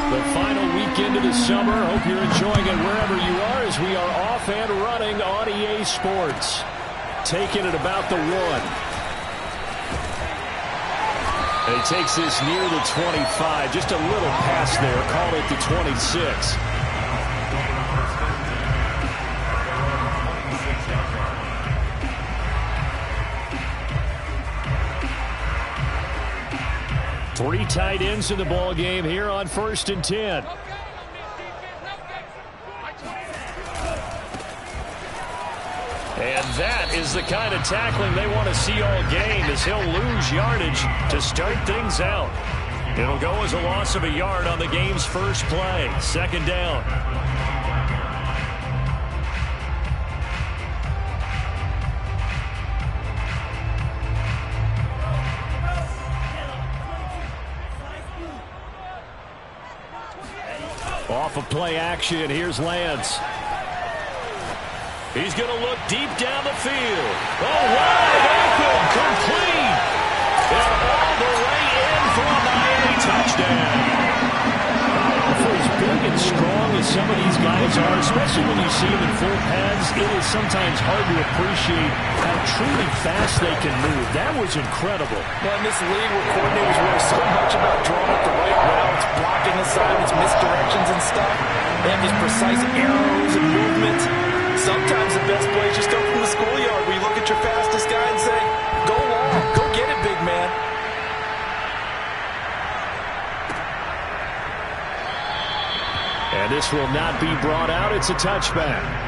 The final weekend of the summer. Hope you're enjoying it wherever you are as we are off and running on EA Sports. Taking it about the 1. And he takes this near the 25. Just a little pass there. Call it the 26. Three tight ends in the ball game here on 1st and 10. And that is the kind of tackling they want to see all game, as he'll lose yardage to start things out. It'll go as a loss of a yard on the game's first play. 2nd down. Off of play action, here's Lance. He's going to look deep down the field. Oh, wide open, complete. And all the way in for a Miami touchdown. For as big and strong as some of these guys are, especially when you see them in full pads, it is sometimes hard to appreciate how truly fast they can move. That was incredible. Well, in this league where coordinators worry so much about drawing up the right routes, blocking assignments, misdirections and stuff, they have these precise arrows and movements. Sometimes the best plays just come from the schoolyard where you look at your fastest guy and say, go long, go get it, big man. And this will not be brought out. It's a touchback.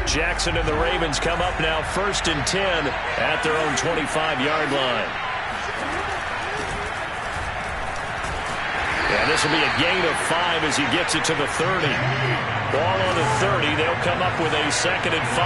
Jackson and the Ravens come up now 1st and 10 at their own 25-yard line. And this will be a gain of 5 as he gets it to the 30. Ball on the 30. They'll come up with a 2nd and 5.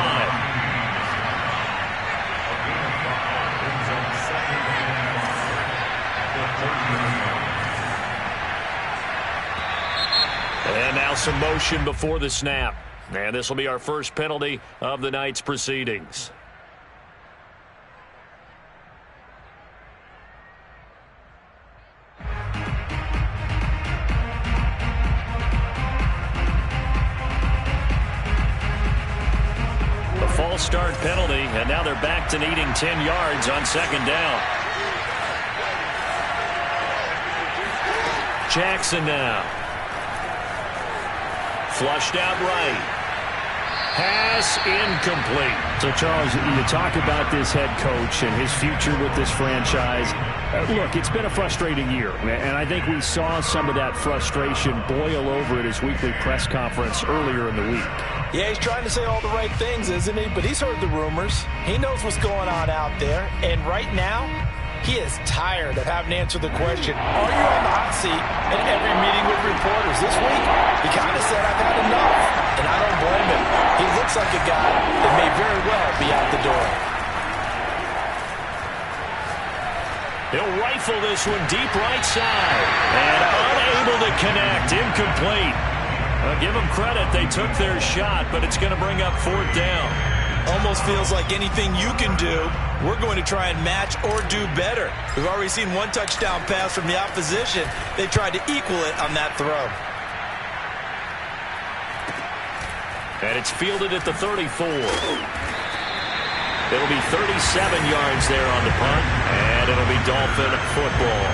And now some motion before the snap. And this will be our first penalty of the night's proceedings. A false start penalty, and now they're back to needing 10 yards on 2nd down. Jackson now. Flushed out right. Pass incomplete. So, Charles, you talk about this head coach and his future with this franchise. Look, it's been a frustrating year, and I think we saw some of that frustration boil over at his weekly press conference earlier in the week. Yeah, he's trying to say all the right things, isn't he? But he's heard the rumors. He knows what's going on out there. And right now, he is tired of having to answer the question, are you on the hot seat in every meeting with reporters? This week, he kind of said, I've had enough. And I don't blame him. He looks like a guy that may very well be out the door. He'll rifle this one deep right side. And unable to connect. Incomplete. Well, give them credit. They took their shot, but it's going to bring up 4th down. Almost feels like anything you can do, we're going to try and match or do better. We've already seen one touchdown pass from the opposition. They tried to equal it on that throw. And it's fielded at the 34. It'll be 37 yards there on the punt, and it'll be Dolphin football.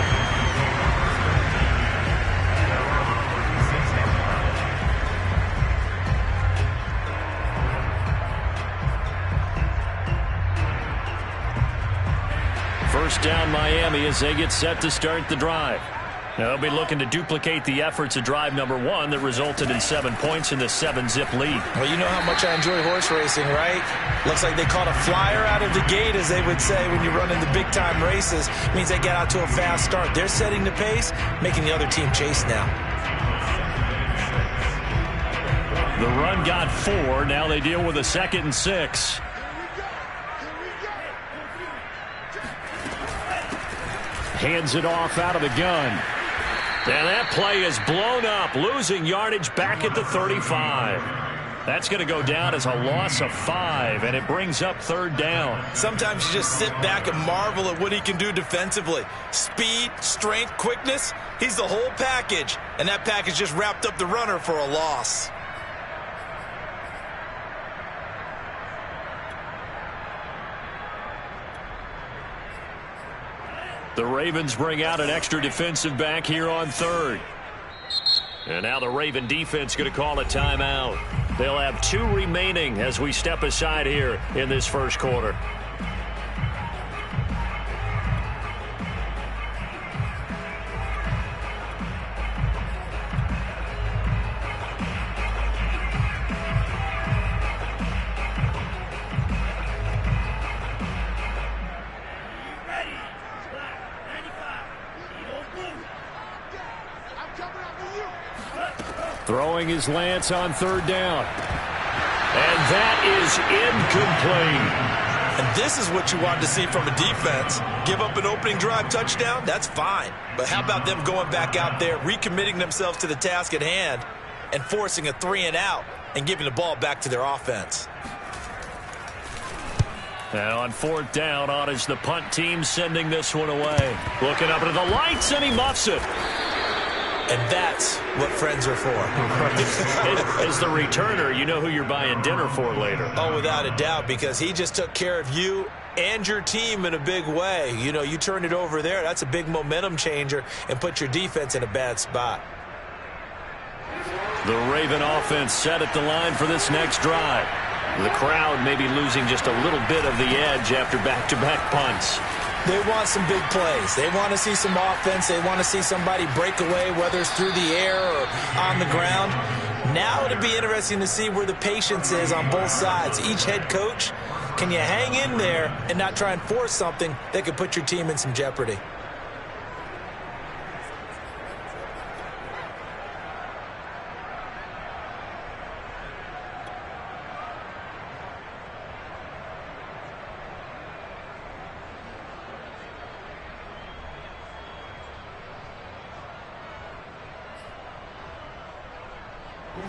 First down Miami as they get set to start the drive. Now they'll be looking to duplicate the efforts of drive number 1 that resulted in 7 points in the 7-zip lead. Well, you know how much I enjoy horse racing, right? Looks like they caught a flyer out of the gate, as they would say when you run in the big-time races. It means they get out to a fast start. They're setting the pace, making the other team chase now. The run got 4. Now they deal with a 2nd and 6. hands it off out of the gun. And that play is blown up, losing yardage back at the 35. That's going to go down as a loss of 5, and it brings up 3rd down. Sometimes you just sit back and marvel at what he can do defensively. Speed, strength, quickness, he's the whole package. And that package just wrapped up the runner for a loss. The Ravens bring out an extra defensive back here on 3rd. And now the Raven defense going to call a timeout. They'll have 2 remaining as we step aside here in this first quarter. Throwing his Lance on 3rd down. And that is incomplete. And this is what you want to see from a defense. Give up an opening drive touchdown, that's fine. But how about them going back out there, recommitting themselves to the task at hand, and forcing a 3-and-out and giving the ball back to their offense. And on 4th down, on is the punt team sending this one away. Looking up into the lights, and he muffs it. And that's what friends are for. As the returner, you know who you're buying dinner for later. Oh, without a doubt, because he just took care of you and your team in a big way. You know, you turn it over there, that's a big momentum changer, and put your defense in a bad spot. The Raven offense set at the line for this next drive. The crowd may be losing just a little bit of the edge after back-to-back punts. They want some big plays. They want to see some offense. They want to see somebody break away, whether it's through the air or on the ground. Now it'll be interesting to see where the patience is on both sides. Each head coach, can you hang in there and not try and force something that could put your team in some jeopardy?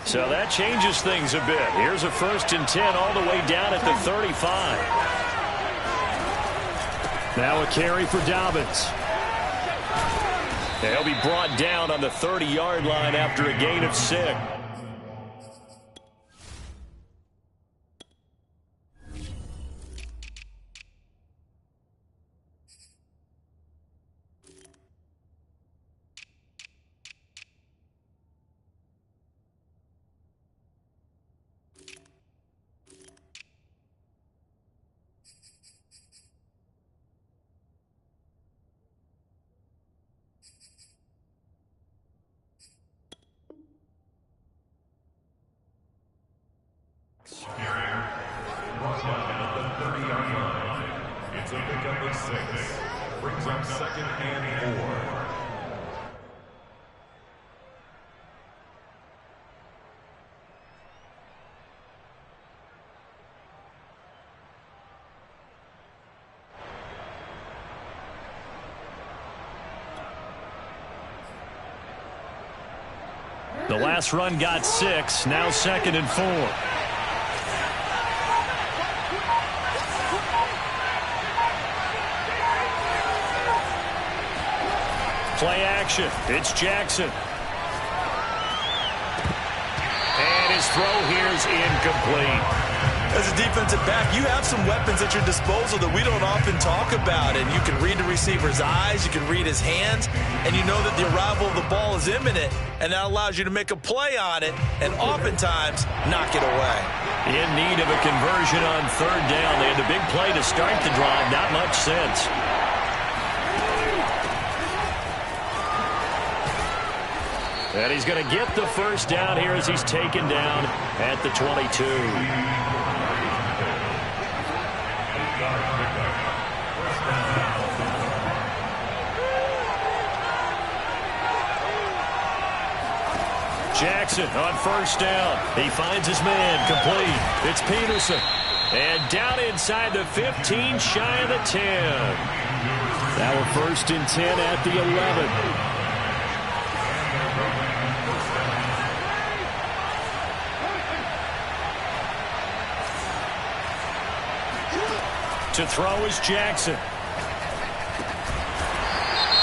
So that changes things a bit. Here's a 1st and 10 all the way down at the 35. Now a carry for Dobbins. He'll be brought down on the 30-yard line after a gain of 6. It's a pickup of 6. Brings up 2nd and 4. The last run got 6. Now 2nd and 4. Play action. It's Jackson. And his throw here is incomplete. As a defensive back, you have some weapons at your disposal that we don't often talk about. And you can read the receiver's eyes, you can read his hands, and you know that the arrival of the ball is imminent, and that allows you to make a play on it and oftentimes knock it away. In need of a conversion on 3rd down. They had the big play to start the drive. Not much sense. And he's going to get the 1st down here as he's taken down at the 22. Jackson on 1st down. He finds his man, complete. It's Peterson. And down inside the 15, shy of the 10. That will First and 10 at the 11. To throw is Jackson.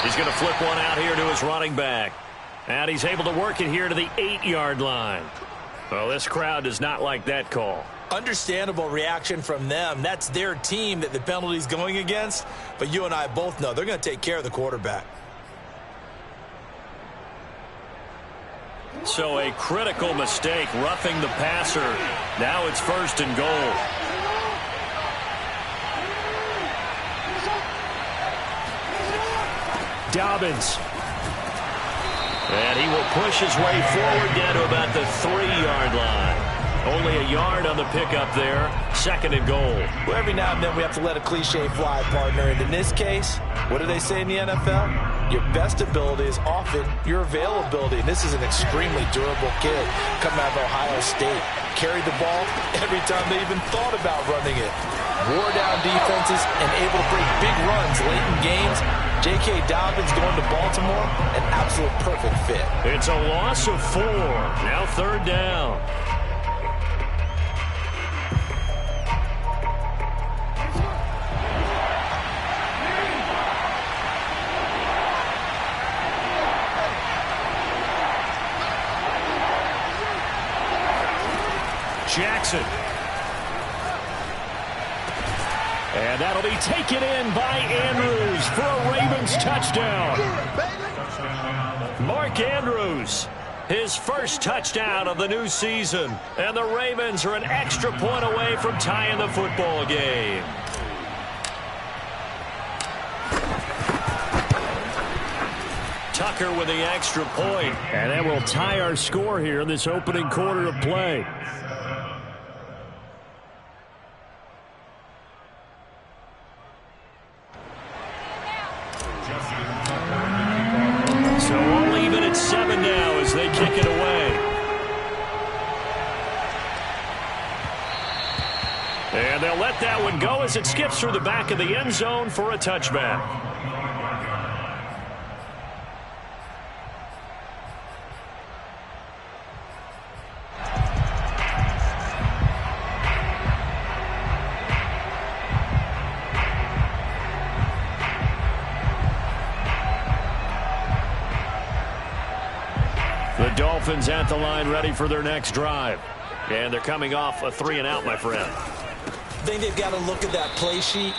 He's going to flip one out here to his running back. And he's able to work it here to the 8-yard line. Well, this crowd does not like that call. Understandable reaction from them. That's their team that the penalty's going against. But you and I both know they're going to take care of the quarterback. So a critical mistake, roughing the passer. Now it's first and goal. Dobbins. And he will push his way forward down to about the 3-yard line. Only a yard on the pickup there. Second and goal. Well, every now and then we have to let a cliche fly, partner. And in this case, what do they say in the NFL? Your best ability is often your availability. And this is an extremely durable kid coming out of Ohio State. Carried the ball every time they even thought about running it. Wore down defenses and able to break big runs late in games. J.K. Dobbins going to Baltimore, an absolute perfect fit. It's a loss of 4. Now third down. Jackson. And that'll be taken in by Andrews for a Ravens touchdown. Mark Andrews, his first touchdown of the new season. And the Ravens are an extra point away from tying the football game. Tucker with the extra point. And that will tie our score here in this opening quarter of play. So all even at 7 now as they kick it away. And they'll let that one go as it skips through the back of the end zone for a touchback. The Dolphins at the line ready for their next drive. And thee coming off a 3-and-out, my friend. I think they've got to look at that play sheet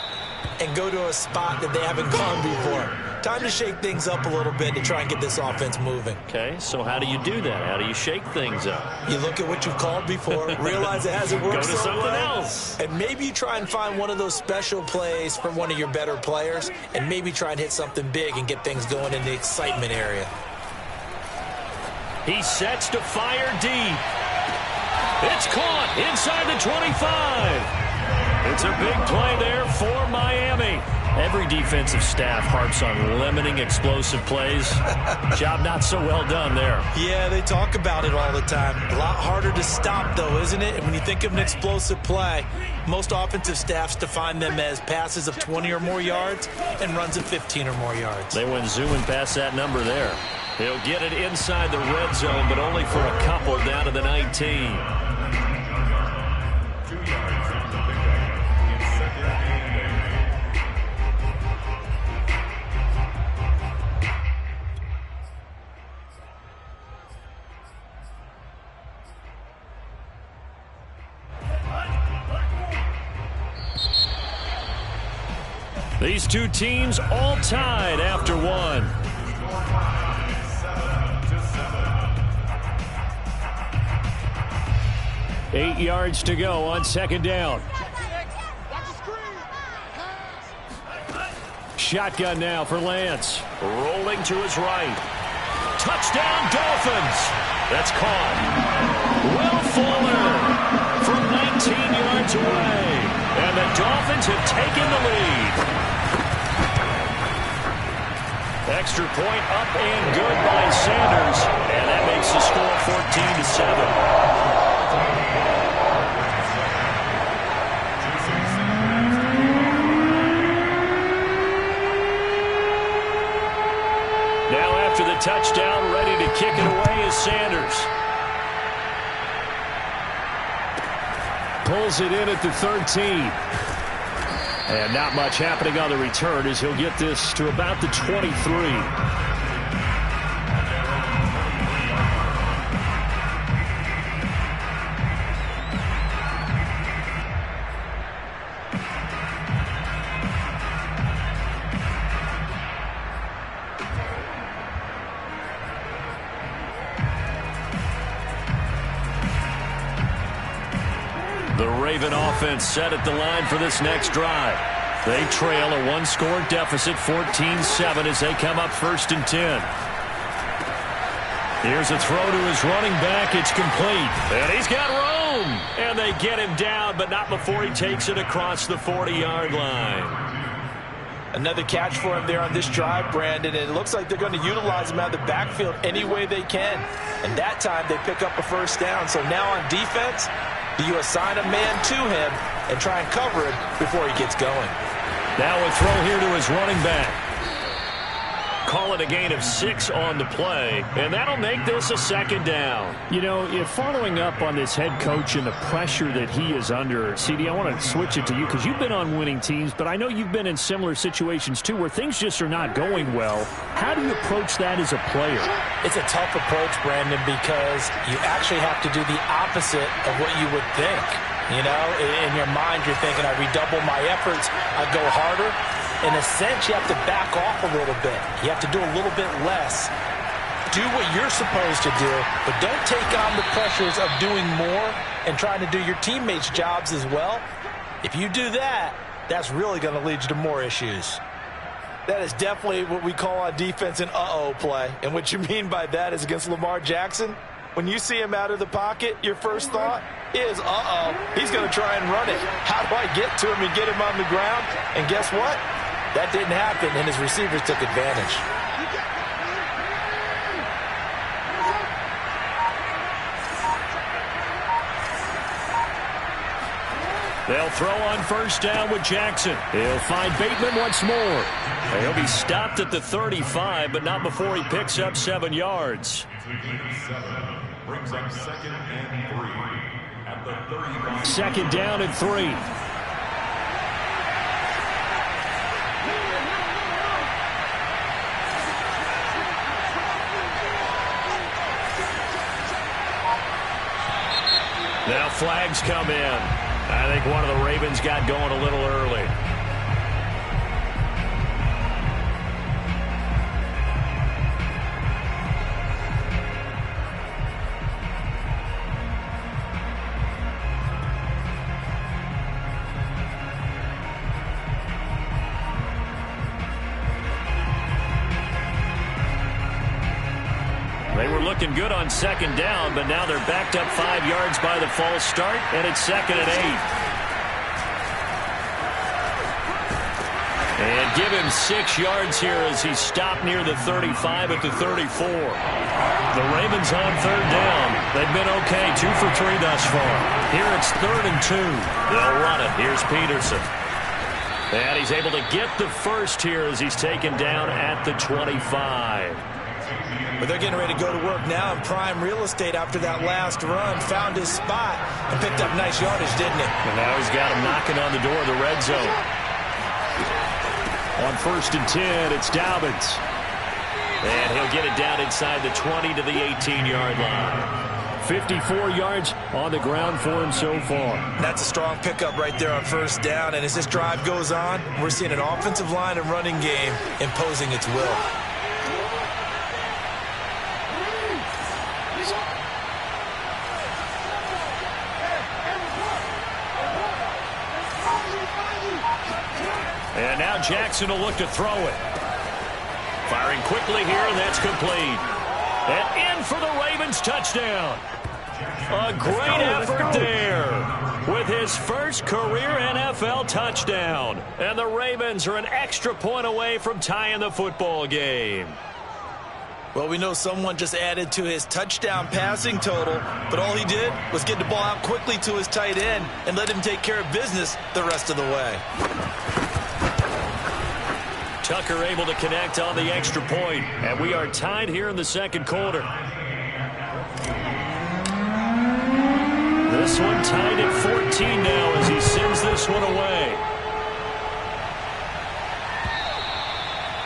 and go to a spot that they haven't gone before. Time to shake things up a little bit to try and get this offense moving. Okay, so how do you do that? How do you shake things up? You look at what you've called before, realize it hasn't worked Go to so something well, else. and maybe you try and find one of those special plays from one of your better players, and maybe try and hit something big and get things going in the excitement area. He sets to fire deep. It's caught inside the 25. It's a big play there for Miami. Every defensive staff harps on limiting explosive plays. Job not so well done there. Yeah, they talk about it all the time. A lot harder to stop, though, isn't it? And when you think of an explosive play, most offensive staffs define them as passes of 20 or more yards and runs of 15 or more yards. They went zooming past that number there. He'll get it inside the red zone, but only for a couple down to the 19. These two teams all tied after one. Eight yards to go on second down. Shotgun now for Lance. Rolling to his right. Touchdown, Dolphins. That's caught. Will Fuller from 19 yards away. And the Dolphins have taken the lead. Extra point up and good by Sanders. And that makes the score 14-7. after the touchdown, ready to kick it away is Sanders. Pulls it in at the 13. And not much happening on the return as he'll get this to about the 23. The Raven offense set at the line for this next drive. They trail a one-score deficit, 14-7, as they come up 1st and 10. Here's a throw to his running back. It's complete. And he's got room. And they get him down, but not before he takes it across the 40-yard line. Another catch for him there on this drive, Brandon. And it looks like they're going to utilize him out of the backfield any way they can. And that time they pick up a first down. So now on defense, do you assign a man to him and try and cover him before he gets going? Now a throw here to his running back. Call it a gain of 6 on the play, and that'll make this a 2nd down. You know, if following up on this head coach and the pressure that he is under, CD, I want to switch it to you because you've been on winning teams, but I know you've been in similar situations too where things just are not going well. How do you approach that as a player? It's a tough approach, Brandon, because you actually have to do the opposite of what you would think. You know, in your mind, you're thinking, I redouble my efforts, I go harder. In a sense, you have to back off a little bit. You have to do a little bit less. Do what you're supposed to do, but don't take on the pressures of doing more and trying to do your teammates' jobs as well. If you do that, that's really going to lead you to more issues. That is definitely what we call on defense an uh-oh play. And what you mean by that is against Lamar Jackson, when you see him out of the pocket, your first thought is, uh-oh, he's going to try and run it. How do I get to him and get him on the ground? And guess what? That didn't happen, and his receivers took advantage. They'll throw on 1st down with Jackson. He'll find Bateman once more. He'll be stopped at the 35, but not before he picks up 7 yards. Brings up 2nd and 3 at the 35. 2nd down and 3. Now flags come in. I think one of the Ravens got going a little early. They were looking good on 2nd down, but now they're backed up 5 yards by the false start, and it's 2nd and 8. And give him 6 yards here as he's stopped near the 35 at the 34. The Ravens on 3rd down. They've been okay, 2 for 3 thus far. Here it's 3rd and 2. They'll run it. Here's Peterson. And he's able to get the first here as he's taken down at the 25. But they're getting ready to go to work now in prime real estate after that last run. Found his spot and picked up nice yardage, didn't he? And now he's got him knocking on the door of the red zone. On 1st and 10, it's Dobbins. And he'll get it down inside the 20 to the 18-yard line. 54 yards on the ground for him so far. That's a strong pickup right there on 1st down. And as this drive goes on, we're seeing an offensive line and running game imposing its will. And now Jackson will look to throw it. Firing quickly here, and that's complete. And in for the Ravens touchdown. A great effort there with his first career NFL touchdown. And the Ravens are an extra point away from tying the football game. Well, we know someone just added to his touchdown passing total, but all he did was get the ball out quickly to his tight end and let him take care of business the rest of the way. Tucker able to connect on the extra point, and we are tied here in the second quarter. This one tied at 14 now as he sends this one away.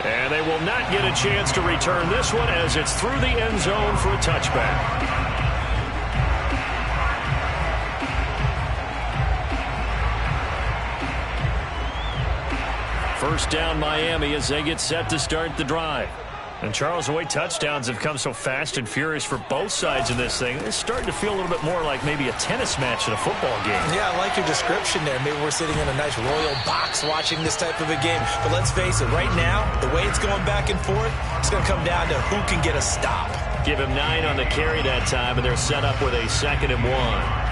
And they will not get a chance to return this one as it's through the end zone for a touchback. First down Miami as they get set to start the drive. And Charles, the way touchdowns have come so fast and furious for both sides of this thing, it's starting to feel a little bit more like maybe a tennis match in a football game. Yeah, I like your description there. Maybe we're sitting in a nice royal box watching this type of a game. But let's face it, right now, the way it's going back and forth, it's going to come down to who can get a stop. Give him 9 on the carry that time, and they're set up with a 2nd and 1.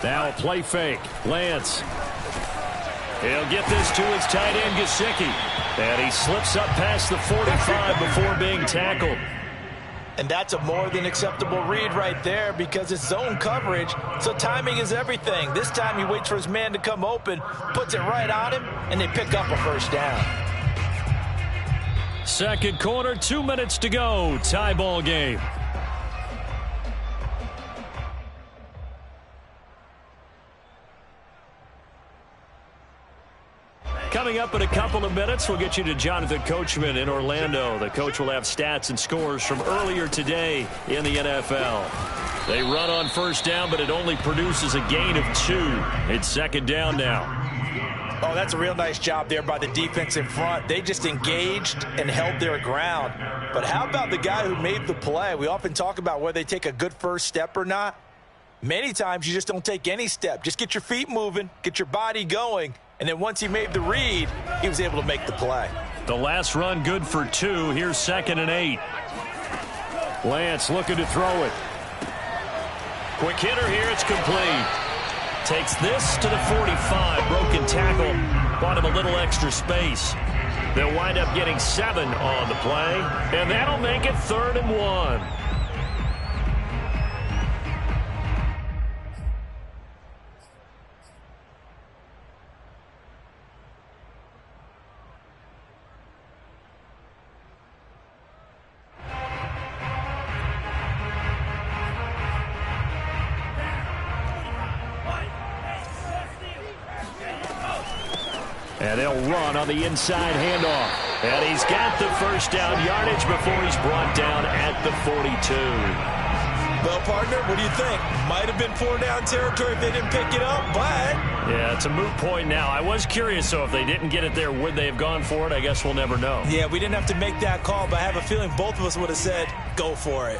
Now a play fake. Lance. He'll get this to his tight end, Gesicki. And he slips up past the 45 before being tackled. And that's a more than acceptable read right there because it's zone coverage, so timing is everything. This time he waits for his man to come open, puts it right on him, and they pick up a first down. Second quarter, 2 minutes to go. Tie ball game. Coming up in a couple of minutes, we'll get you to Jonathan Coachman in Orlando. The coach will have stats and scores from earlier today in the NFL. They run on first down, but it only produces a gain of 2. It's second down now. Oh, that's a real nice job there by the defense in front. They just engaged and held their ground. But how about the guy who made the play? We often talk about whether they take a good first step or not. Many times you just don't take any step. Just get your feet moving, get your body going. And then once he made the read, he was able to make the play. The last run good for 2. Here's 2nd and 8. Lance looking to throw it. Quick hitter here. It's complete. Takes this to the 45. Broken tackle. Bought him a little extra space. They'll wind up getting 7 on the play. And that'll make it 3rd and 1. And they'll run on the inside handoff. And he's got the first down yardage before he's brought down at the 42. Well, partner, what do you think? Might have been 4-down territory if they didn't pick it up, but... Yeah, it's a moot point now. I was curious, so if they didn't get it there, would they have gone for it? I guess we'll never know. Yeah, we didn't have to make that call, but I have a feeling both of us would have said, go for it.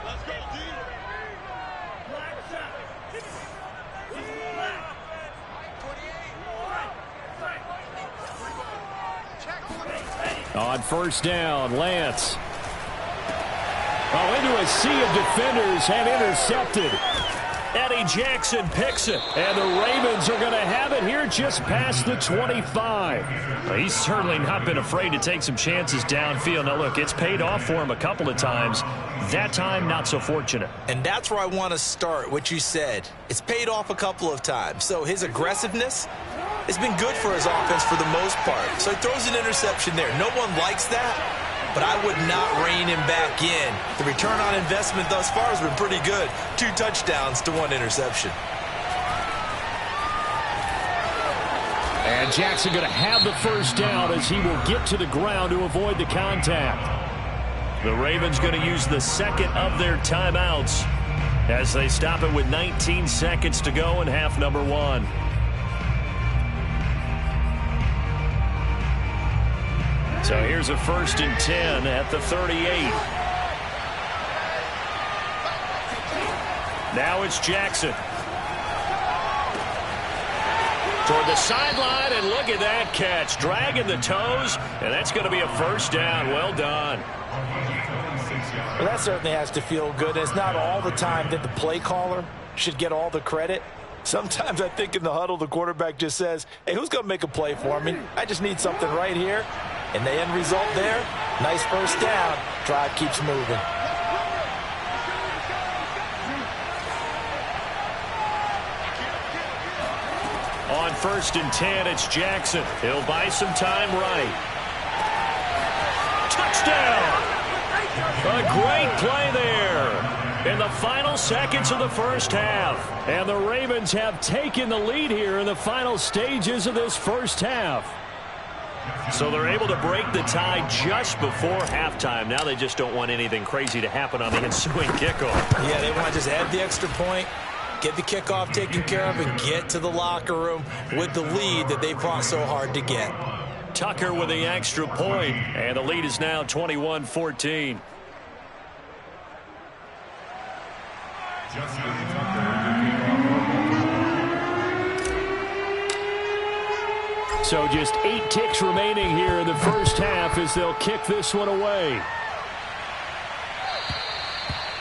On first down, Lance. Into a sea of defenders and intercepted. Eddie Jackson picks it, and the Ravens are going to have it here just past the 25. He's certainly not been afraid to take some chances downfield. Now, look, it's paid off for him a couple of times. That time, not so fortunate. And that's where I want to start, what you said. It's paid off a couple of times. So his aggressiveness has been good for his offense for the most part. So he throws an interception there. No one likes that. But I would not rein him back in. The return on investment thus far has been pretty good. 2 touchdowns to 1 interception. And Jackson going to have the first down as he will get to the ground to avoid the contact. The Ravens going to use the second of their timeouts as they stop it with 19 seconds to go in half number 1. So here's a 1st and 10 at the 38. Now it's Jackson. Toward the sideline, and look at that catch. Dragging the toes, and that's going to be a first down. Well done. Well, that certainly has to feel good. It's not all the time that the play caller should get all the credit. Sometimes I think in the huddle, the quarterback just says, hey, who's going to make a play for me? I just need something right here. And the end result there, Nice first down. Drive keeps moving. On 1st and 10, it's Jackson. He'll buy some time right. Touchdown! A great play there in the final seconds of the first half. And the Ravens have taken the lead here in the final stages of this first half. So they're able to break the tie just before halftime. Now they just don't want anything crazy to happen on the ensuing kickoff. Yeah, they want to just add the extra point, get the kickoff taken care of, and get to the locker room with the lead that they fought so hard to get. Tucker with the extra point, and the lead is now 21-14. So just 8 ticks remaining here in the first half as they'll kick this one away.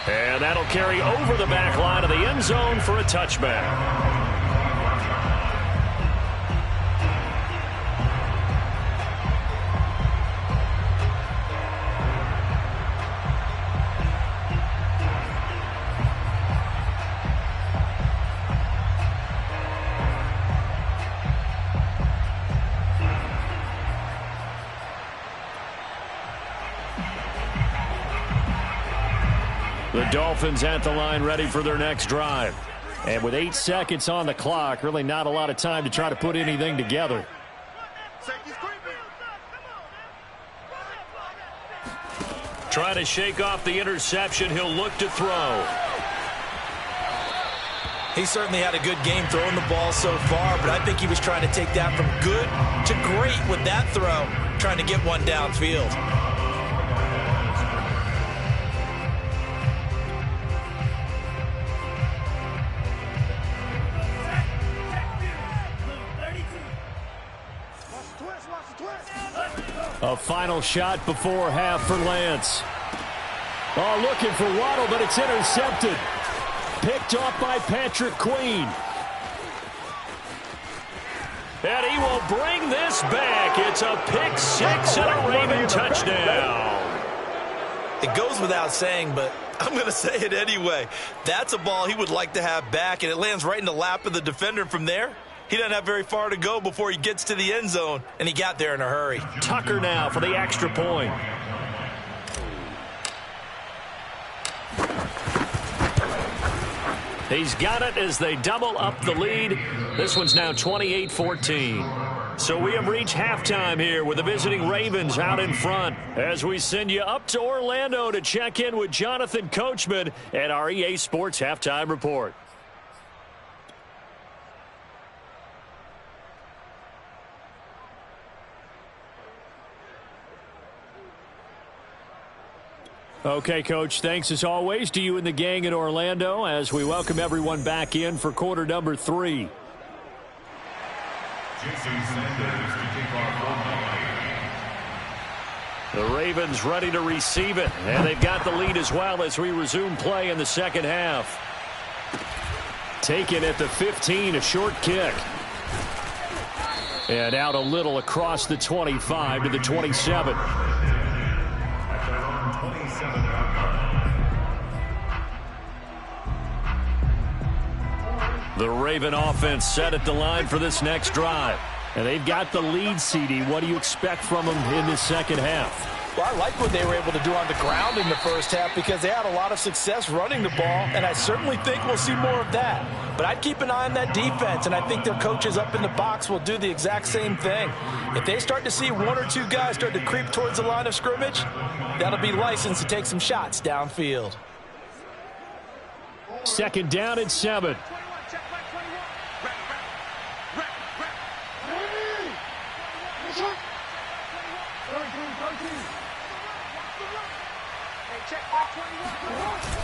And that'll carry over the back line of the end zone for a touchback. The Dolphins at the line ready for their next drive. And with 8 seconds on the clock, really not a lot of time to try to put anything together. Trying to shake off the interception. He'll look to throw. He certainly had a good game throwing the ball so far, but I think he was trying to take that from good to great with that throw, trying to get one downfield. A final shot before half for Lance. Oh, looking for Waddle, but it's intercepted. Picked off by Patrick Queen. And he will bring this back. It's a pick six and a Raven touchdown. It goes without saying, but I'm going to say it anyway. That's a ball he would like to have back, and it lands right in the lap of the defender from there. He doesn't have very far to go before he gets to the end zone, and he got there in a hurry. Tucker now for the extra point. He's got it as they double up the lead. This one's now 28-14. So we have reached halftime here with the visiting Ravens out in front as we send you up to Orlando to check in with Jonathan Coachman at our EA Sports Halftime Report. Okay, Coach, thanks as always to you and the gang in Orlando as we welcome everyone back in for quarter number 3. The Ravens ready to receive it, and they've got the lead as well as we resume play in the second half. Taken at the 15, a short kick. And out a little across the 25 to the 27. The Raven offense set at the line for this next drive. And they've got the lead, CD. What do you expect from them in this second half? Well, I like what they were able to do on the ground in the first half because they had a lot of success running the ball, and I certainly think we'll see more of that. But I'd keep an eye on that defense, and I think their coaches up in the box will do the exact same thing. If they start to see 1 or 2 guys start to creep towards the line of scrimmage, that'll be licensed to take some shots downfield. Second down and 7.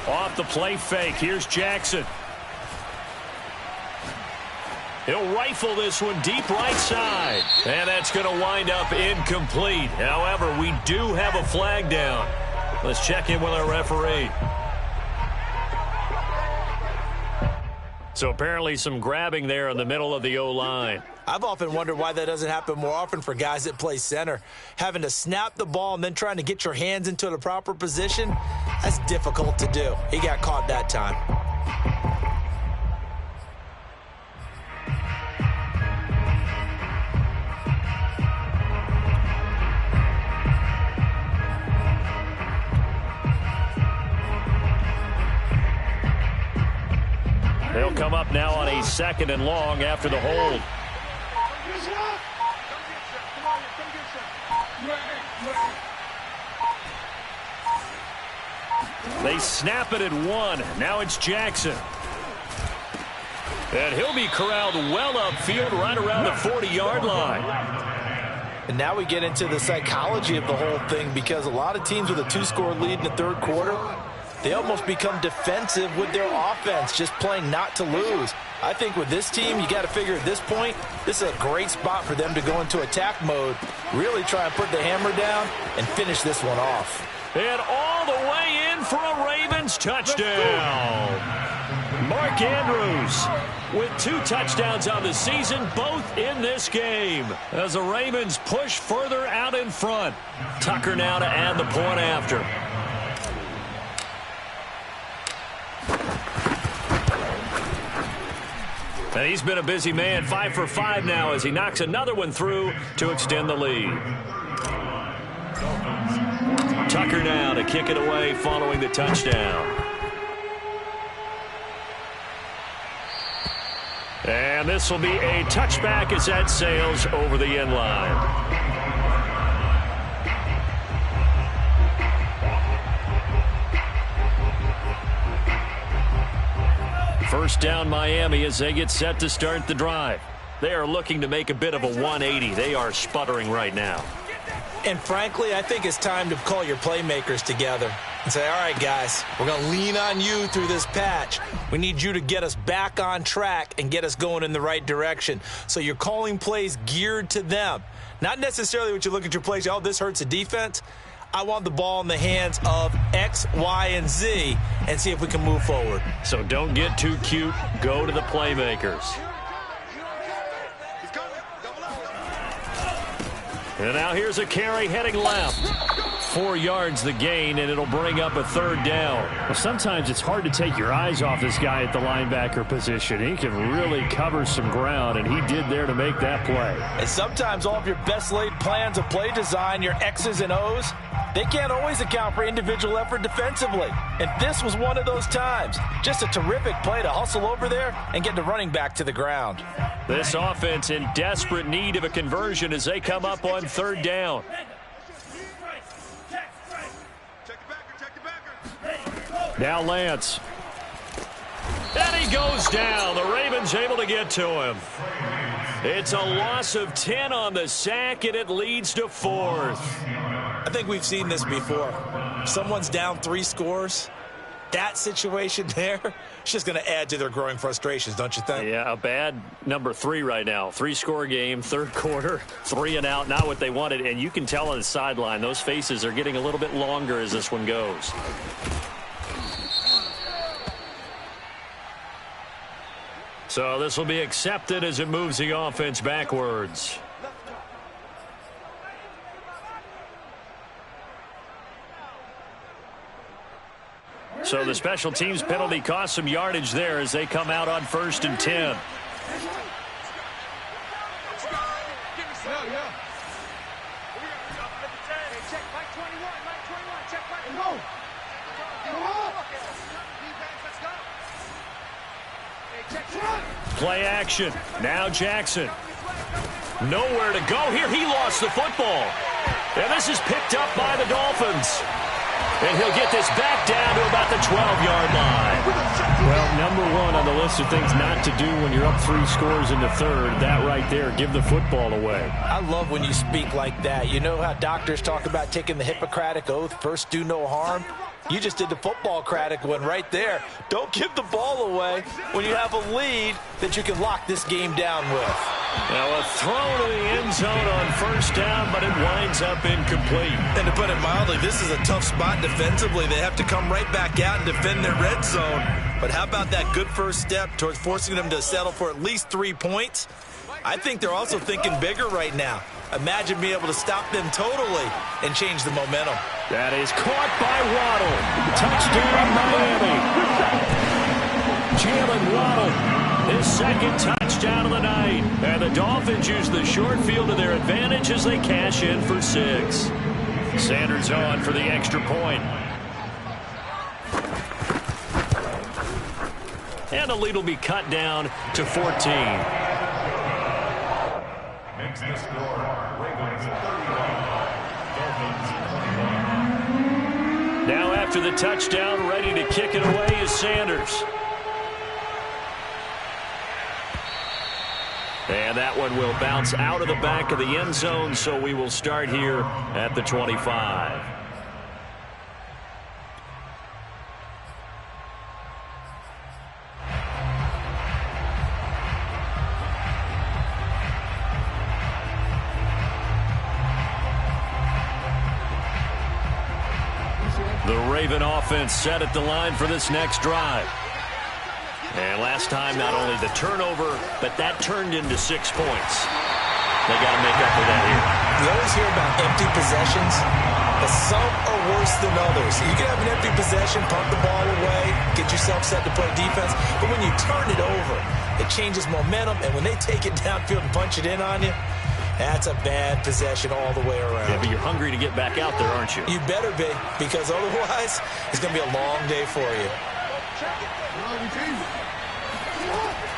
Off the play fake. Here's Jackson. He'll rifle this one deep right side. And that's going to wind up incomplete. However, we do have a flag down. Let's check in with our referee. So apparently some grabbing there in the middle of the O-line. I've often wondered why that doesn't happen more often for guys that play center. Having to snap the ball and then trying to get your hands into the proper position, that's difficult to do. He got caught that time. They'll come up now on a 2nd and long after the hold. They snap it at 1. Now it's Jackson. And he'll be corralled well upfield right around the 40-yard line. And now we get into the psychology of the whole thing, because a lot of teams with a 2-score lead in the third quarter, they almost become defensive with their offense, just playing not to lose. I think with this team, you got to figure at this point, this is a great spot for them to go into attack mode, really try and put the hammer down and finish this one off. And all the way in for a Ravens touchdown. Mark Andrews with 2 touchdowns on the season, both in this game, as the Ravens push further out in front. Tucker now to add the point after. And he's been a busy man, 5 for 5 now as he knocks another one through to extend the lead. Tucker now to kick it away following the touchdown. And this will be a touchback as that sails over the end line. First down Miami as they get set to start the drive. They are looking to make a bit of a 180. They are sputtering right now. And frankly, I think it's time to call your playmakers together and say, all right, guys, we're going to lean on you through this patch. We need you to get us back on track and get us going in the right direction. So you're calling plays geared to them. Not necessarily what you look at your plays, oh, this hurts the defense. I want the ball in the hands of X, Y, and Z and see if we can move forward. So don't get too cute. Go to the playmakers. And now here's a carry heading left. 4 yards the gain, and it'll bring up a 3rd down. Well, sometimes it's hard to take your eyes off this guy at the linebacker position. He can really cover some ground, and he did there to make that play. And sometimes all of your best laid plans of play design, your X's and O's, they can't always account for individual effort defensively. And this was one of those times. Just a terrific play to hustle over there and get the running back to the ground. This offense in desperate need of a conversion as they come up on 3rd down. Now Lance. And he goes down. The Ravens able to get to him. It's a loss of 10 on the sack, and it leads to 4th. I think we've seen this before. Someone's down 3 scores. That situation there, it's just going to add to their growing frustrations, don't you think? Yeah, a bad number 3 right now. 3-score game, 3rd quarter, 3 and out, not what they wanted. And you can tell on the sideline, those faces are getting a little bit longer as this one goes. So this will be accepted as it moves the offense backwards. So the special teams penalty cost some yardage there as they come out on 1st and 10. Play action. Now Jackson. Nowhere to go here. He lost the football. And this is picked up by the Dolphins. And he'll get this back down to about the 12-yard line. Well, number 1 on the list of things not to do when you're up 3 scores in the 3rd, that right there, give the football away. I love when you speak like that. You know how doctors talk about taking the Hippocratic Oath, first do no harm? You just did the football-cratic one right there. Don't give the ball away when you have a lead that you can lock this game down with. Now a throw to the end zone on first down, but it winds up incomplete. And to put it mildly, this is a tough spot defensively. They have to come right back out and defend their red zone. But how about that good first step towards forcing them to settle for at least 3 points? I think they're also thinking bigger right now. Imagine being able to stop them totally and change the momentum. That is caught by Waddle. Touchdown, Miami. Jalen Waddle, his second touchdown of the night. And the Dolphins use the short field to their advantage as they cash in for 6. Sanders on for the extra point. And the lead will be cut down to 14. Makes the score Ravens 31, Dolphins 21. Now after the touchdown, ready to kick it away is Sanders. And that one will bounce out of the back of the end zone, so we will start here at the 25. The Raven offense set at the line for this next drive. And last time, not only the turnover, but that turned into 6 points. They got to make up for that here. You always hear about empty possessions, but some are worse than others. You can have an empty possession, pump the ball away, get yourself set to play defense, but when you turn it over, it changes momentum, and when they take it downfield and punch it in on you, that's a bad possession all the way around. Yeah, but you're hungry to get back out there, aren't you? You better be, because otherwise, it's going to be a long day for you.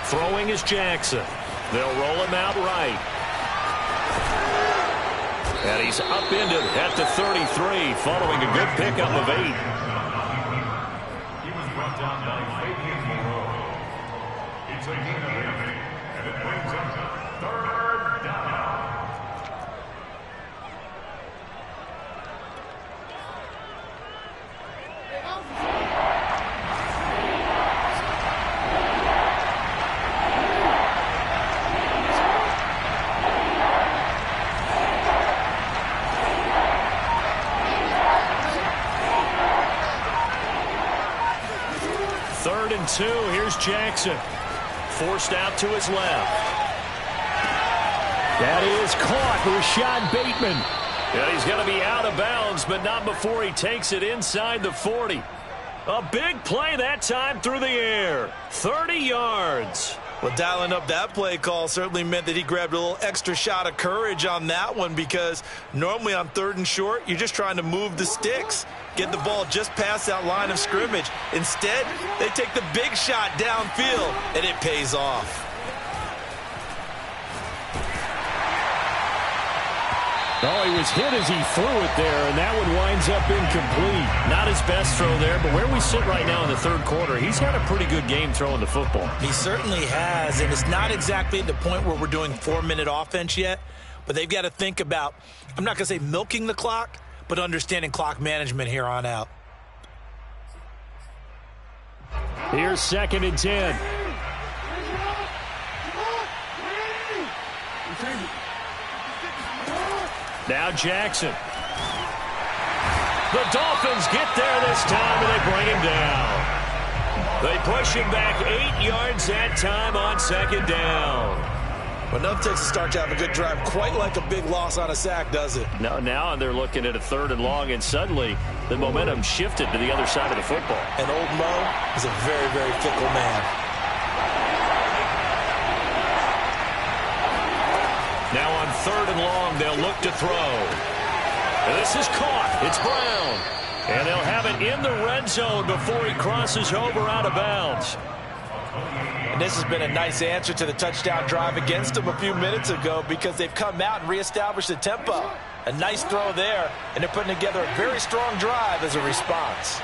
Throwing is Jackson. They'll roll him out right. And he's upended at the 33, following a good pickup of 8. He was brought down by Fabian Moreau. It's a gain of 8, and it brings up 3rd down. Third and 2. Here's Jackson. Forced out to his left. That is caught. Rashad Bateman. And he's going to be out of bounds, but not before he takes it inside the 40. A big play that time through the air. 30 yards. Well, dialing up that play call certainly meant that he grabbed a little extra shot of courage on that one, because normally on 3rd and short, you're just trying to move the sticks, get the ball just past that line of scrimmage. Instead, they take the big shot downfield, and it pays off. Oh, he was hit as he threw it there, and that one winds up incomplete. Not his best throw there, but where we sit right now in the 3rd quarter, he's had a pretty good game throwing the football. He certainly has, and it's not exactly at the point where we're doing 4-minute offense yet, but they've got to think about, I'm not going to say milking the clock, but understanding clock management here on out. Here's 2nd and 10. Now Jackson. The Dolphins get there this time, and they bring him down. They push him back 8 yards that time on 2nd down. But enough takes a start to have a good drive, quite like a big loss on a sack, does it? No, now they're looking at a 3rd and long, and suddenly the momentum shifted to the other side of the football. And old Mo is a very, very fickle man. Now on 3rd and long, they'll look to throw. And this is caught. It's Brown. And they'll have it in the red zone before he crosses over out of bounds. And this has been a nice answer to the touchdown drive against them a few minutes ago, because they've come out and reestablished the tempo. A nice throw there, and they're putting together a very strong drive as a response.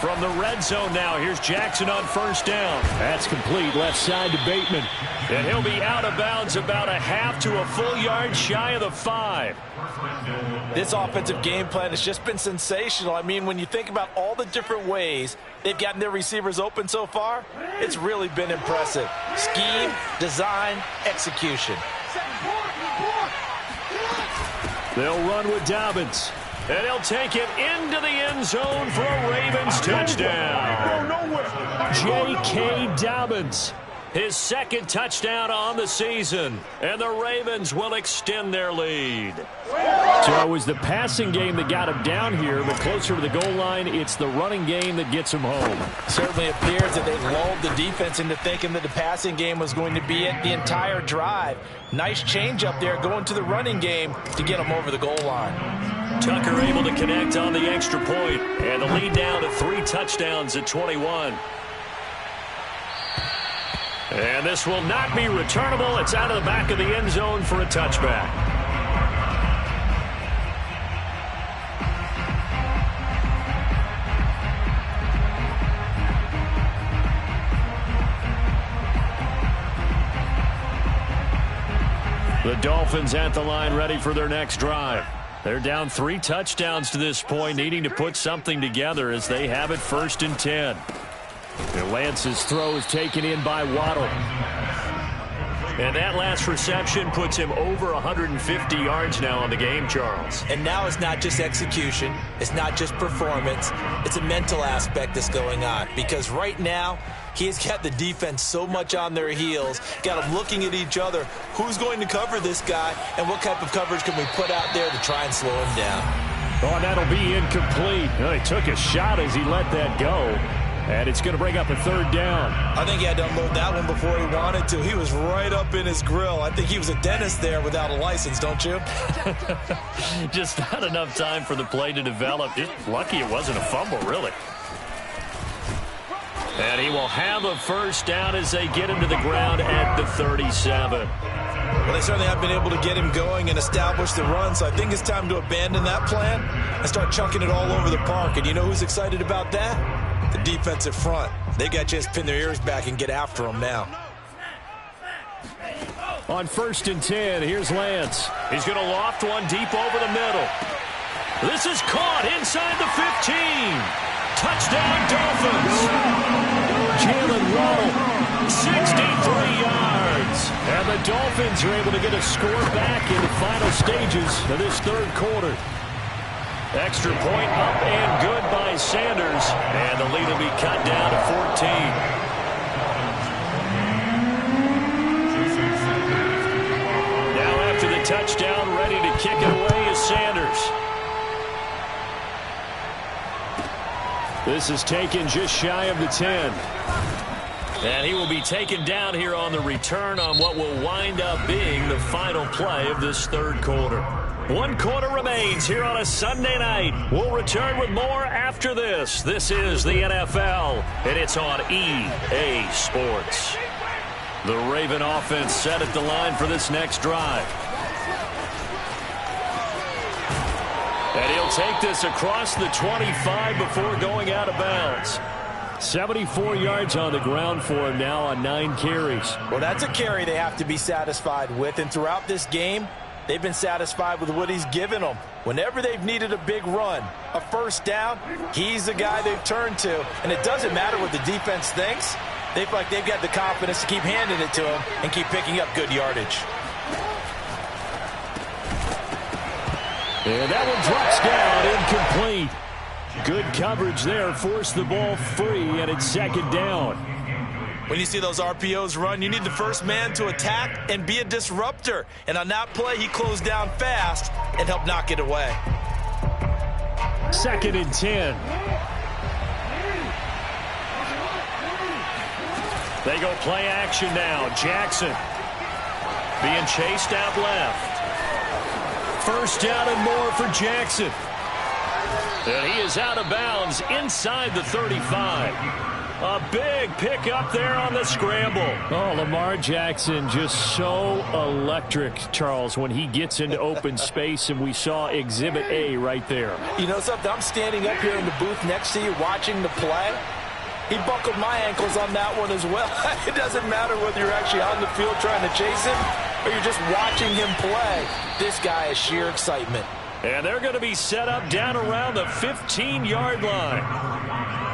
From the red zone now, here's Jackson on first down. That's complete, left side to Bateman. And he'll be out of bounds about a half to a full yard shy of the 5. This offensive game plan has just been sensational. I mean, when you think about all the different ways they've gotten their receivers open so far, it's really been impressive. Scheme, design, execution. They'll run with Dobbins. And he'll take it into the end zone for a Ravens touchdown. J.K. Dobbins, his second touchdown on the season. And the Ravens will extend their lead. So it was the passing game that got him down here, but closer to the goal line, it's the running game that gets him home. Certainly appears that they lulled the defense into thinking that the passing game was going to be it the entire drive. Nice change up there going to the running game to get him over the goal line. Tucker able to connect on the extra point, and the lead down to 3 touchdowns at 21. And this will not be returnable. It's out of the back of the end zone for a touchback. The Dolphins at the line ready for their next drive. They're down 3 touchdowns to this point, needing to put something together as they have it 1st and 10. And Lance's throw is taken in by Waddle. And that last reception puts him over 150 yards now on the game, Charles. And now it's not just execution. It's not just performance. It's a mental aspect that's going on. Because right now, he's got the defense so much on their heels, got them looking at each other. Who's going to cover this guy, and what type of coverage can we put out there to try and slow him down? Oh, that'll be incomplete. Well, he took a shot as he let that go. And it's going to bring up a 3rd down. I think he had to unload that one before he wanted to. He was right up in his grill. I think he was a dentist there without a license, don't you? Just not enough time for the play to develop. Just lucky it wasn't a fumble, really. And he will have a 1st down as they get him to the ground at the 37. Well, they certainly have been able to get him going and establish the run, so I think it's time to abandon that plan and start chunking it all over the park. And you know who's excited about that? The defensive front. They got a chance to pin their ears back and get after him now. On 1st and 10, here's Lance. He's going to loft one deep over the middle. This is caught inside the 15. Touchdown, Dolphins. Jalen Waddle, 63 yards. And the Dolphins are able to get a score back in the final stages of this 3rd quarter. Extra point up and good by Sanders. And the lead will be cut down to 14. Now after the touchdown, ready to kick it away is Sanders. This is taken just shy of the 10. And he will be taken down here on the return on what will wind up being the final play of this 3rd quarter. 1 quarter remains here on a Sunday night. We'll return with more after this. This is the NFL, and it's on EA Sports. The Raven offense set at the line for this next drive. And he'll take this across the 25 before going out of bounds. 74 yards on the ground for him now on 9 carries. Well, that's a carry they have to be satisfied with, and throughout this game, they've been satisfied with what he's given them. Whenever they've needed a big run, a 1st down, he's the guy they've turned to. And it doesn't matter what the defense thinks. They feel like they've got the confidence to keep handing it to him and keep picking up good yardage. And that one drops down, incomplete. Good coverage there, forced the ball free, and it's 2nd down. When you see those RPOs run, you need the first man to attack and be a disruptor. And on that play, he closed down fast and helped knock it away. 2nd and 10. They go play action now. Jackson being chased out left. 1st down and more for Jackson. And he is out of bounds inside the 35. A big pickup there on the scramble. Oh, Lamar Jackson just so electric, Charles, when he gets into open space, and we saw Exhibit A right there. You know something? I'm standing up here in the booth next to you watching the play. He buckled my ankles on that one as well. It doesn't matter whether you're actually on the field trying to chase him or you're just watching him play. This guy is sheer excitement. And they're going to be set up down around the 15-yard line.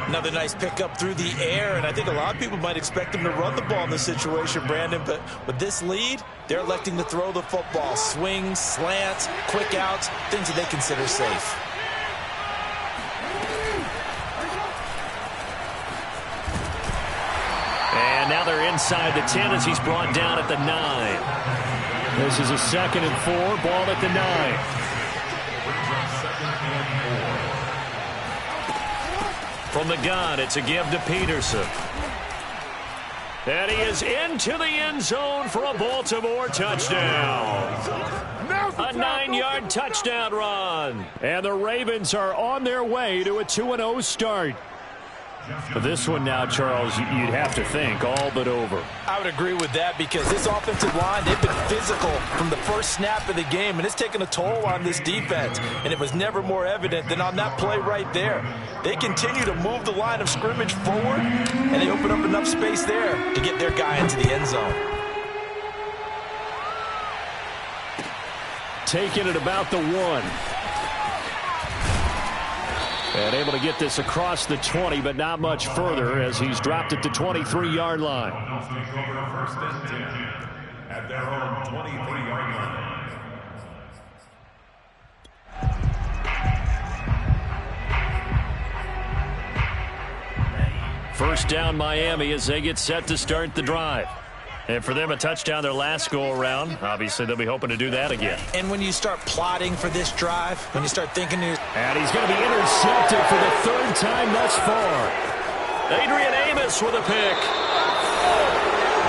Another nice pickup through the air, and I think a lot of people might expect him to run the ball in this situation, Brandon, but with this lead, they're electing to throw the football. Swings, slants, quick outs, things that they consider safe. And now they're inside the 10 as he's brought down at the 9. This is a 2nd and 4, ball at the 9. From the gun, it's a give to Peterson. And he is into the end zone for a Baltimore touchdown. A 9-yard touchdown run. And the Ravens are on their way to a 2-0 start. But this one now, Charles, you'd have to think all but over. I would agree with that because this offensive line, they've been physical from the first snap of the game, and it's taken a toll on this defense. And it was never more evident than on that play right there. They continue to move the line of scrimmage forward, and they open up enough space there to get their guy into the end zone. Taking it about the 1. And able to get this across the 20, but not much further as he's dropped at the 23-yard line. First and 10 at their own 23-yard line. First down Miami as they get set to start the drive. And for them, a touchdown their last go-around. Obviously, they'll be hoping to do that again. And when you start plotting for this drive, when you start thinking... And he's going to be intercepted for the 3rd time thus far. Adrian Amos with a pick.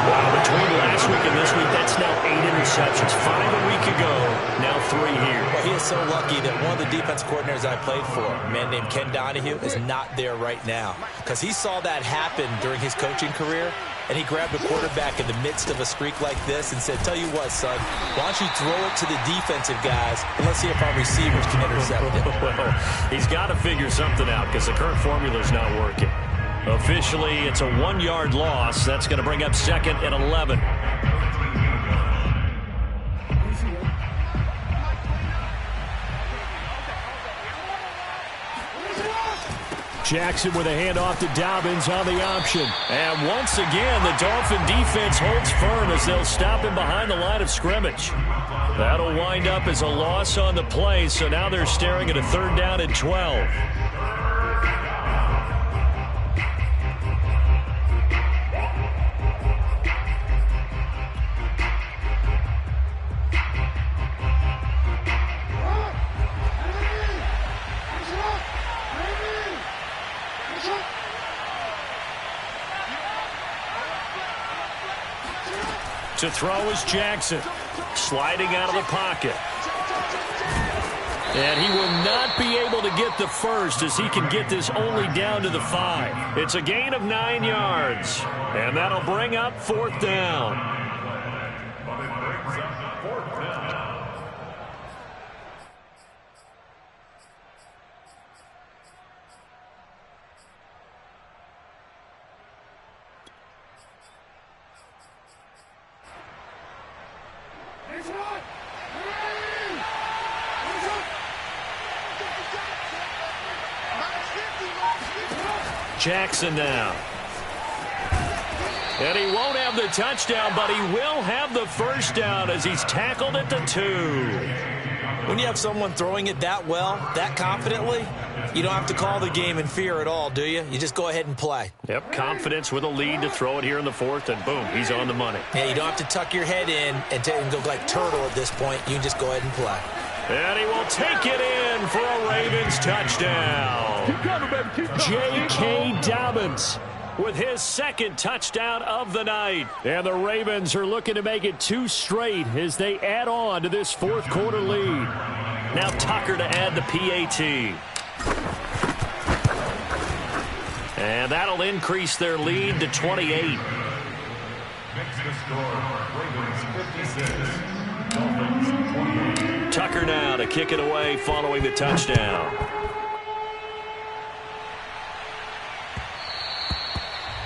Wow, between last week and this week, that's now 8 interceptions. 5 a week ago, now 3 here. Well, he is so lucky that one of the defense coordinators I played for, a man named Ken Donahue, is not there right now. Because he saw that happen during his coaching career, and he grabbed a quarterback in the midst of a streak like this and said, tell you what, son, why don't you throw it to the defensive guys, and let's see if our receivers can intercept it. Well, he's got to figure something out because the current formula is not working. Officially, it's a 1-yard loss. That's going to bring up 2nd and 11. Jackson with a handoff to Dobbins on the option. And once again, the Dolphin defense holds firm as they'll stop him behind the line of scrimmage. That'll wind up as a loss on the play, so now they're staring at a 3rd down and 12. To throw is Jackson, sliding out of the pocket. And he will not be able to get the first as he can get this only down to the 5. It's a gain of 9 yards, and that'll bring up 4th down. Jackson now. And he won't have the touchdown, but he will have the first down as he's tackled at the 2. When you have someone throwing it that well, that confidently, you don't have to call the game in fear at all, do you? You just go ahead and play. Yep, confidence with a lead to throw it here in the 4th, and boom, he's on the money. Yeah, you don't have to tuck your head in and go like turtle at this point. You just go ahead and play. And he will take it in for a Ravens touchdown. J.K. Dobbins with his 2nd touchdown of the night. And the Ravens are looking to make it 2 straight as they add on to this 4th quarter lead. Now Tucker to add the PAT. And that'll increase their lead to 28. Makes the score, Ravens 56, Dolphins 28. Tucker now to kick it away following the touchdown.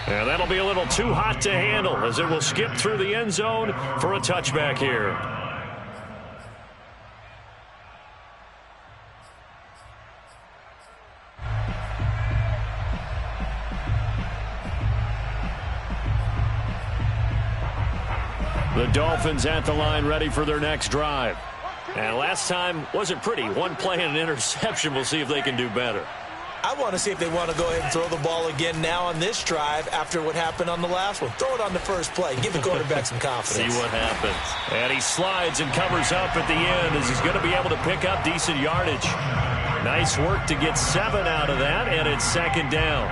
And that'll be a little too hot to handle as it will skip through the end zone for a touchback here. The Dolphins at the line ready for their next drive. And last time wasn't pretty. One play and an interception. We'll see if they can do better. I want to see if they want to go ahead and throw the ball again now on this drive after what happened on the last one. Throw it on the first play. Give the quarterback some confidence. See what happens. And he slides and covers up at the end as he's going to be able to pick up decent yardage. Nice work to get 7 out of that, and it's second down.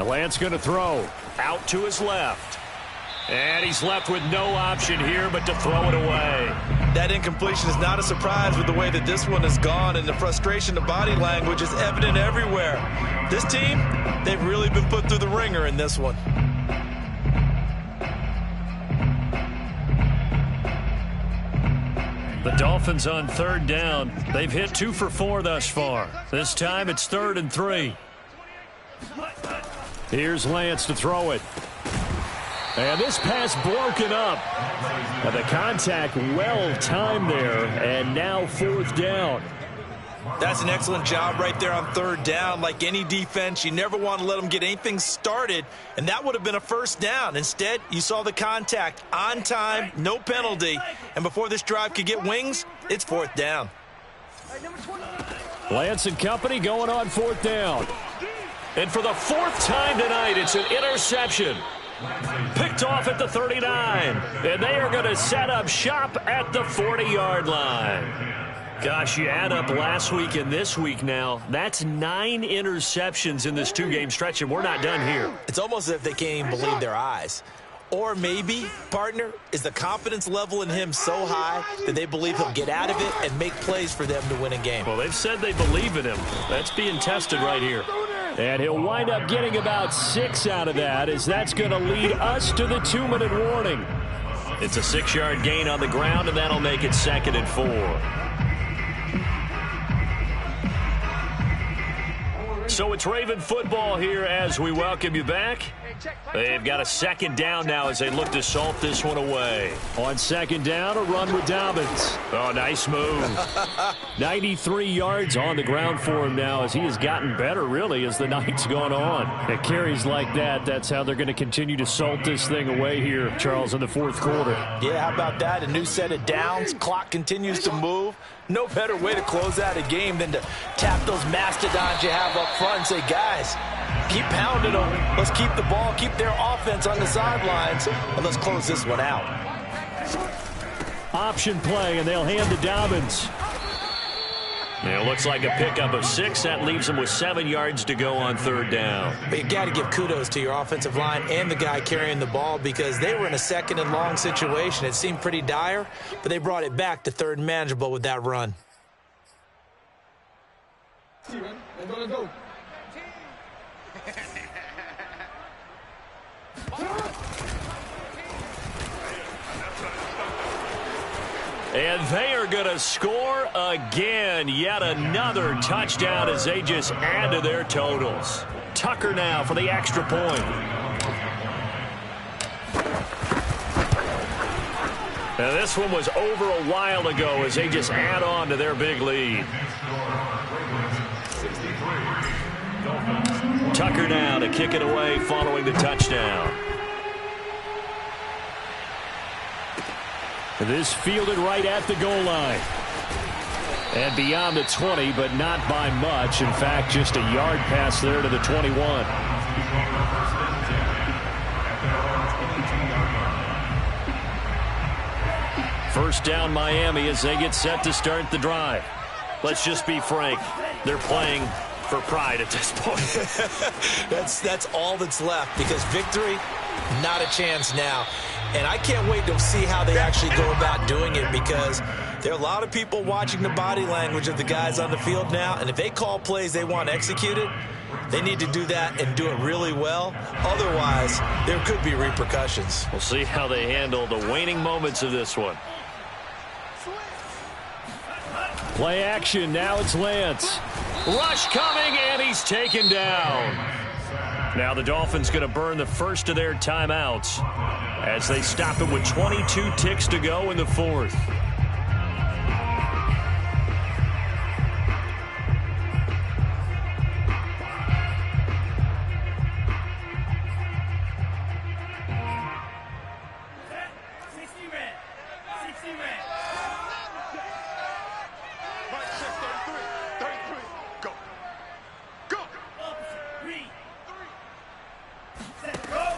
Lance going to throw out to his left. And he's left with no option here but to throw it away. That incompletion is not a surprise with the way that this one has gone, and the frustration of body language is evident everywhere. This team, they've really been put through the ringer in this one. The Dolphins on third down. They've hit 2 for 4 thus far. This time it's 3rd and 3. Here's Lance to throw it. And this pass broken up. And the contact well timed there. And now 4th down. That's an excellent job right there on 3rd down. Like any defense, you never want to let them get anything started. And that would have been a 1st down. Instead, you saw the contact on time, no penalty. And before this drive could get wings, it's 4th down. Lance and company going on 4th down. And for the 4th time tonight, it's an interception. Picked off at the 39. And they are going to set up shop at the 40-yard line. Gosh, you add up last week and this week now, that's 9 interceptions in this 2-game stretch, and we're not done here. It's almost as if they can't even believe their eyes. Or maybe, partner, is the confidence level in him so high that they believe he'll get out of it and make plays for them to win a game. Well, they've said they believe in him. That's being tested right here. And he'll wind up getting about 6 out of that, as that's going to lead us to the 2-minute warning. It's a 6-yard gain on the ground, and that'll make it 2nd and 4. So it's Raven football here as we welcome you back. They've got a 2nd down now as they look to salt this one away. On 2nd down, a run with Dobbins. Oh, nice move. 93 yards on the ground for him now as he has gotten better, really, as the night's gone on. It carries like that. That's how they're going to continue to salt this thing away here, Charles, in the 4th quarter. Yeah, how about that? A new set of downs. Clock continues to move. No better way to close out a game than to tap those mastodons you have up front and say, guys, keep pounding them. Let's keep the ball, keep their offense on the sidelines, and let's close this one out. Option play, and they'll hand to Dobbins. It looks like a pickup of 6. That leaves them with 7 yards to go on 3rd down. But you got to give kudos to your offensive line and the guy carrying the ball, because they were in a 2nd and long situation. It seemed pretty dire, but they brought it back to 3rd and manageable with that run. Go. And they are going to score again. Yet another touchdown as they just add to their totals. Tucker now for the extra point. Now this one was over a while ago as they just add on to their big lead. Tucker now to kick it away following the touchdown. This fielded right at the goal line. And beyond the 20, but not by much. In fact, just a yard pass there to the 21. First down Miami as they get set to start the drive. let's just be frank, they're playing for pride at this point. That's all that's left, because victory, not a chance now. And I can't wait to see how they actually go about doing it, because there are a lot of people watching the body language of the guys on the field now, and if they call plays they want executed, they need to do that and do it really well. Otherwise, there could be repercussions. We'll see how they handle the waning moments of this one. Play action. Now it's Lance. Rush coming, and he's taken down. Now the Dolphins going to burn the first of their timeouts as they stop it with 22 ticks to go in the fourth.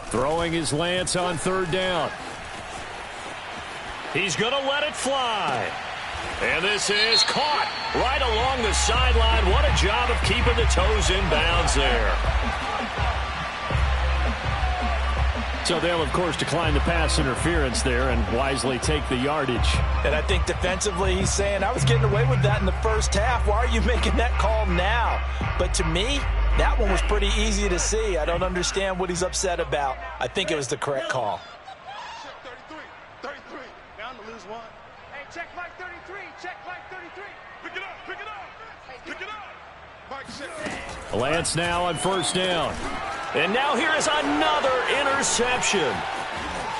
Throwing his Lance on third down. He's going to let it fly. And this is caught right along the sideline. What a job of keeping the toes in bounds there. So they'll, of course, decline the pass interference there and wisely take the yardage. And I think defensively he's saying, I was getting away with that in the first half. Why are you making that call now? But to me, that one was pretty easy to see. I don't understand what he's upset about. I think it was the correct call. 33. Bound to lose one. Hey, check Mike 33. Check Mike 33. Pick it up. Mike 6. Lance now on first down. And now here is another interception.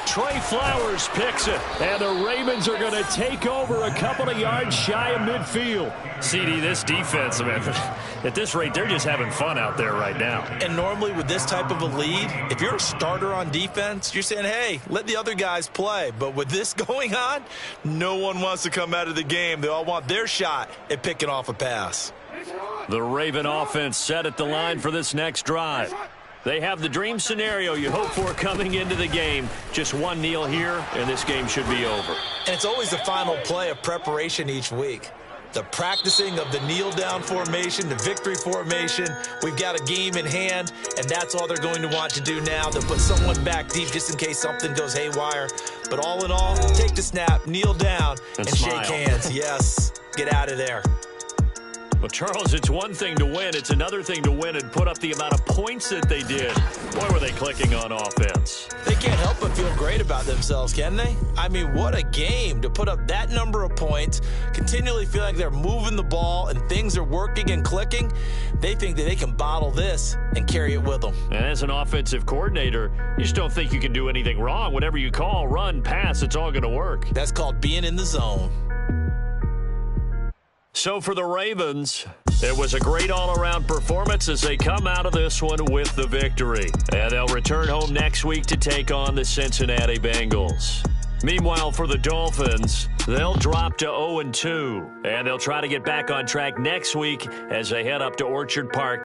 Trey Flowers picks it, and the Ravens are going to take over a couple of yards shy of midfield. CD, this defense, man, at this rate, they're just having fun out there right now. And normally with this type of a lead, if you're a starter on defense, you're saying, hey, let the other guys play. But with this going on, no one wants to come out of the game. They all want their shot at picking off a pass. The Raven offense set at the line for this next drive. They have the dream scenario you hope for coming into the game. Just one kneel here, and this game should be over. And it's always the final play of preparation each week. The practicing of the kneel-down formation, the victory formation. We've got a game in hand, and that's all they're going to want to do now. They'll put someone back deep just in case something goes haywire. But all in all, take the snap, kneel down, and shake hands. Yes, get out of there. Well, Charles, it's one thing to win. It's another thing to win and put up the amount of points that they did. Boy, were they clicking on offense. They can't help but feel great about themselves, can they? I mean, what a game to put up that number of points, continually feel like they're moving the ball and things are working and clicking. They think that they can bottle this and carry it with them. And as an offensive coordinator, you just don't think you can do anything wrong. Whatever you call, run, pass, it's all going to work. That's called being in the zone. So for the Ravens, it was a great all-around performance as they come out of this one with the victory. And they'll return home next week to take on the Cincinnati Bengals. Meanwhile, for the Dolphins, they'll drop to 0-2, and they'll try to get back on track next week as they head up to Orchard Park